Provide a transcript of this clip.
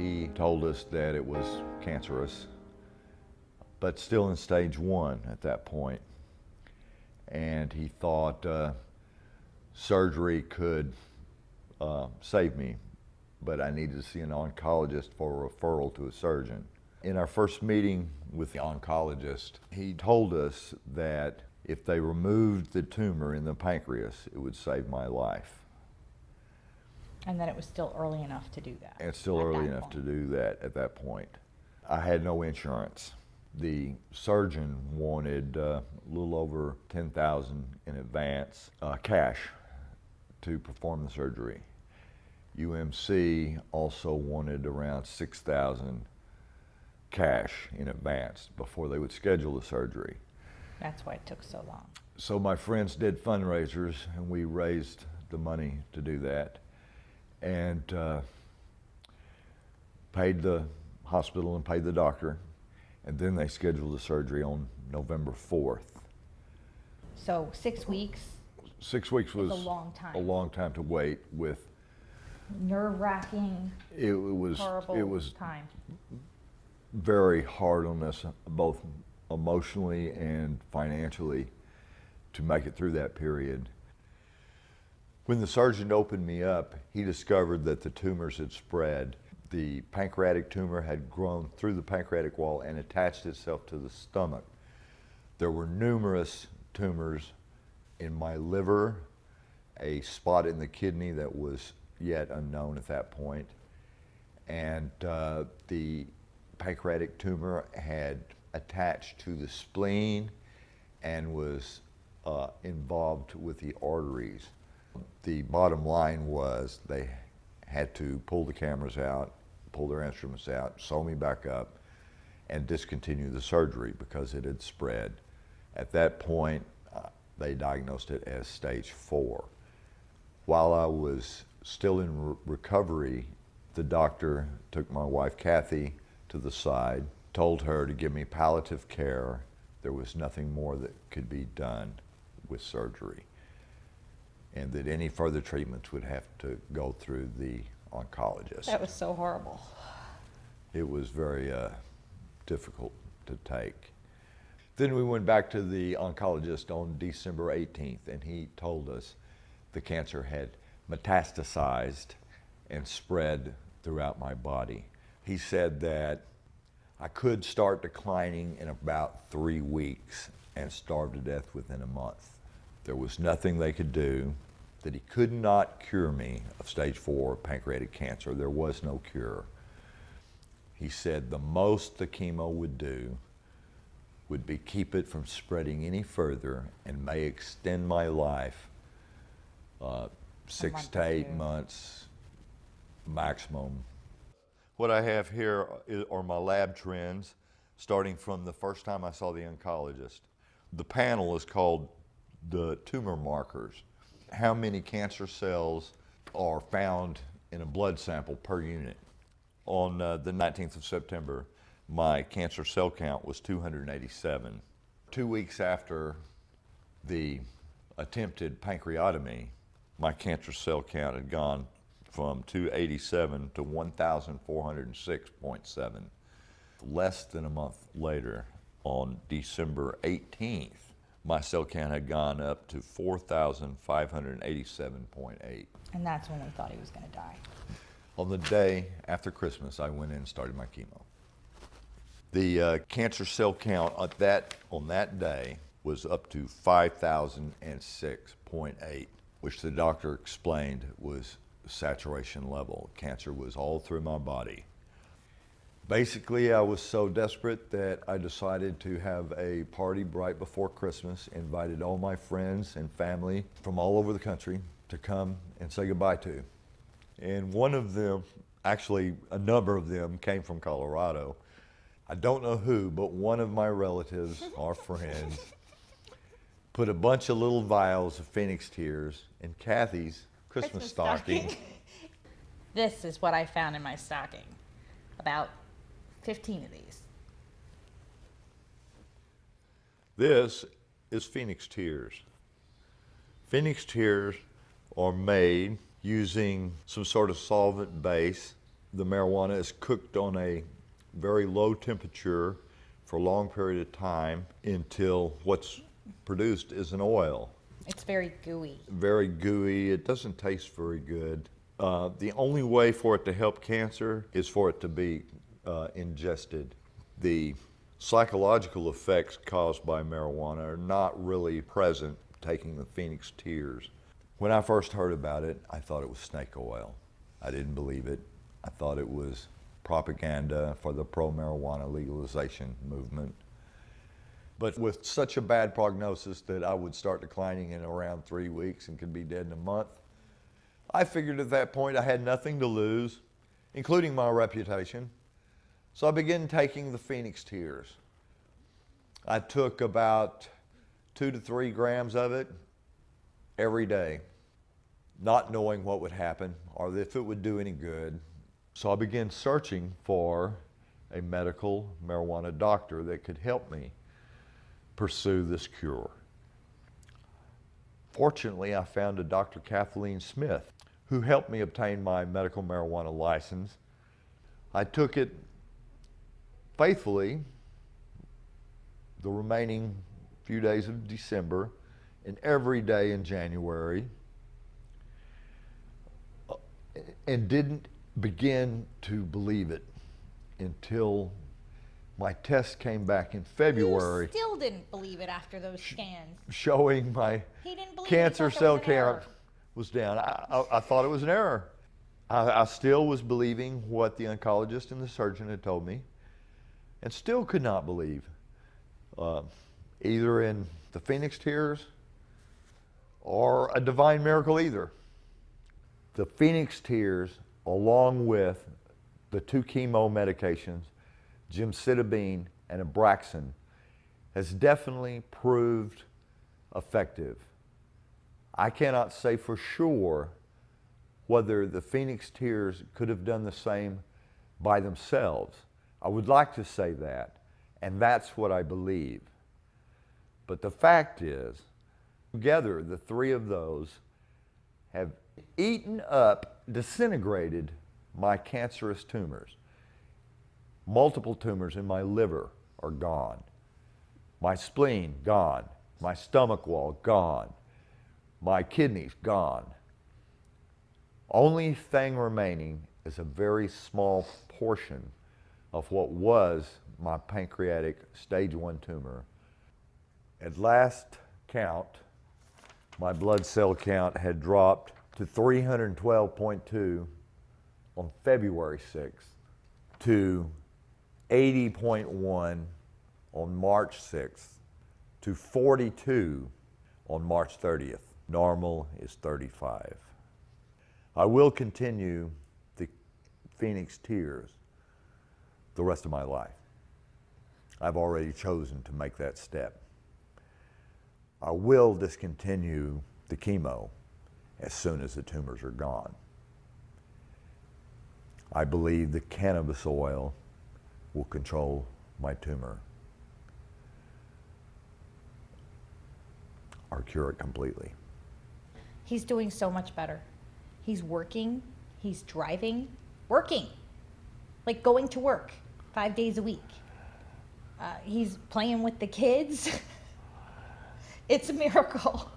He told us that it was cancerous, but still in stage 1 at that point. And he thought surgery could save me, but I needed to see an oncologist for a referral to a surgeon. In our first meeting with the oncologist, he told us that if they removed the tumor in the pancreas, it would save my life. And that it was still early enough to do that. It's still early enough to do that at that point. I had no insurance. The surgeon wanted a little over $10,000 in advance cash to perform the surgery. UMC also wanted around $6,000 cash in advance before they would schedule the surgery. That's why it took so long. So my friends did fundraisers, and we raised the money to do that, and paid the hospital and paid the doctor, and then they scheduled the surgery on November 4th. So 6 weeks? 6 weeks was a long time. A long time to wait with. Nerve-wracking, horrible time. Very hard on us, both emotionally and financially, to make it through that period. When the surgeon opened me up, he discovered that the tumors had spread. The pancreatic tumor had grown through the pancreatic wall and attached itself to the stomach. There were numerous tumors in my liver, a spot in the kidney that was yet unknown at that point, and the pancreatic tumor had attached to the spleen and was involved with the arteries. The bottom line was they had to pull the cameras out, pull their instruments out, sew me back up, and discontinue the surgery because it had spread. At that point, they diagnosed it as stage 4. While I was still in recovery, the doctor took my wife Kathy to the side, told her to give me palliative care. There was nothing more that could be done with surgery, and that any further treatments would have to go through the oncologist. That was so horrible. It was very difficult to take. Then we went back to the oncologist on December 18th, and he told us the cancer had metastasized and spread throughout my body. He said that I could start declining in about 3 weeks and starve to death within a month. There was nothing they could do, that he could not cure me of stage 4 pancreatic cancer. There was no cure. He said the most the chemo would do would be keep it from spreading any further and may extend my life 6 to 8 months maximum. What I have here are my lab trends, starting from the first time I saw the oncologist. The panel is called the tumor markers. How many cancer cells are found in a blood sample per unit? On the 19th of September, my cancer cell count was 287. 2 weeks after the attempted pancreatomy, my cancer cell count had gone from 287 to 1,406.7. Less than a month later, on December 18th, my cell count had gone up to 4,587.8. And that's when we thought he was going to die. On the day after Christmas, I went in and started my chemo. The cancer cell count on that day was up to 5,006.8, which the doctor explained was saturation level. Cancer was all through my body. Basically, I was so desperate that I decided to have a party right before Christmas, invited all my friends and family from all over the country to come and say goodbye to. And one of them, actually a number of them, came from Colorado. I don't know who, but one of my relatives, our friends, put a bunch of little vials of Phoenix tears in Kathy's Christmas stocking. This is what I found in my stocking. About 15 of these. This is Phoenix tears. Phoenix tears are made using some sort of solvent base The marijuana is cooked on a very low temperature for a long period of time until what's produced is an oil. It's very gooey. Very gooey. It doesn't taste very good. The only way for it to help cancer is for it to be ingested. The psychological effects caused by marijuana are not really present taking the Phoenix tears. When I first heard about it, I thought it was snake oil. I didn't believe it. I thought it was propaganda for the pro-marijuana legalization movement. But with such a bad prognosis that I would start declining in around 3 weeks and could be dead in a month, I figured at that point I had nothing to lose, including my reputation. So I began taking the Phoenix tears. I took about 2 to 3 grams of it every day, not knowing what would happen or if it would do any good. So I began searching for a medical marijuana doctor that could help me pursue this cure. Fortunately, I found a Dr. Kathleen Smith who helped me obtain my medical marijuana license. I took it faithfully the remaining few days of December and every day in January, and didn't begin to believe it until my test came back in February. You still didn't believe it after those scans. Showing my He didn't believe cancer it. He thought there cell was an error. count was down. I thought it was an error. I still was believing what the oncologist and the surgeon had told me, and still could not believe either in the Phoenix tears or a divine miracle either. The Phoenix tears, along with the 2 chemo medications, gemcitabine and Abraxane, has definitely proved effective. I cannot say for sure whether the Phoenix tears could have done the same by themselves. I would like to say that, and that's what I believe. But the fact is, together, the 3 of those have eaten up, disintegrated my cancerous tumors. Multiple tumors in my liver are gone. My spleen, gone. My stomach wall, gone. My kidneys, gone. Only thing remaining is a very small portion of what was my pancreatic stage 1 tumor. At last count, my blood cell count had dropped to 312.2 on February 6th, to 80.1 on March 6th, to 42 on March 30th. Normal is 35. I will continue the Phoenix tears the rest of my life. I've already chosen to make that step. I will discontinue the chemo as soon as the tumors are gone. I believe the cannabis oil will control my tumor or cure it completely. He's doing so much better. He's working, he's driving, working, like going to work 5 days a week. He's playing with the kids. It's a miracle.